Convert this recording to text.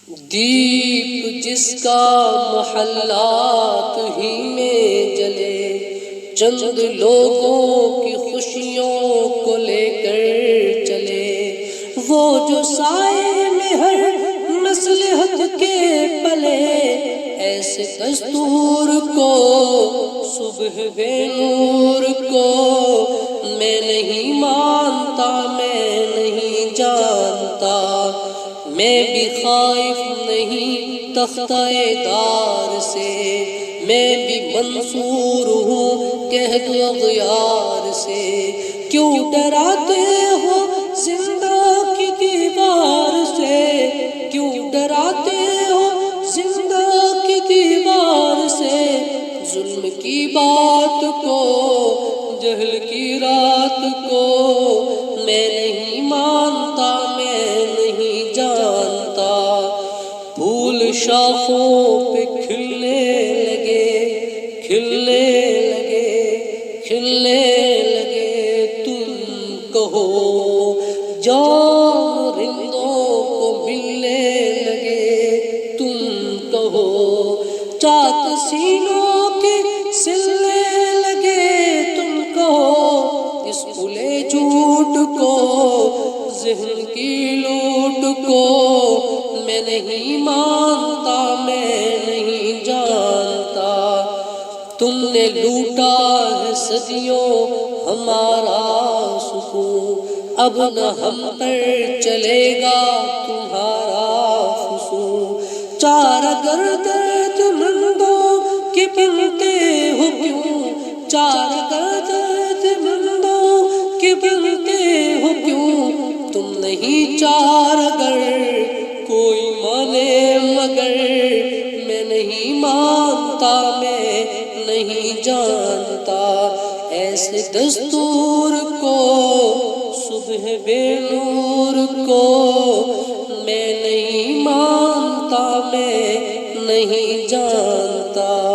دیپ جس کا محلات ہی میں جلے، چند لوگوں کی خوشیوں کو لے کر چلے، وہ جو سائے میں ہر مصلحت کے پلے، ایسے دستور کو صبح بے نور کو میں نہیں مانتا، میں نہیں جانتا، میں بھی خائف نہیں تختہ دار سے، میں بھی منصور ہوں قحط و اغیار سے۔ کیوں ڈراتے ہو زندہ کی دیوار سے، کیوں ڈراتے ہو زندہ کی دیوار سے، ظلم کی بات کو، جہل کی رات کو میں نہیں مانتا، میں نہیں جانتا۔ پھول شاخوں پہ کھلنے لگے، کھلنے لگے، کھلنے لگے، تم کہو جان رندوں کو ملنے لگے، تم کہو چاک سینوں کے سلنے لگے، تم کہو اس کھلے جھوٹ کو، ذہن کی لوٹ کو میں نہیں مانتا، میں نہیں جانتا۔ تم نے لوٹا ہے صدیوں ہمارا سکون، اب نہ ہم پر چلے گا تمہارا فسون۔ چار اگر درد مندوں کے بنتے ہو کیوں، چار اگر درد مندوں کے بنتے ہو کیوں، تم نہیں چار اگر کوئی مانے مگر میں نہیں مانتا، میں نہیں جانتا، ایسے دستور کو صبح بے نور کو میں نہیں مانتا، میں نہیں جانتا۔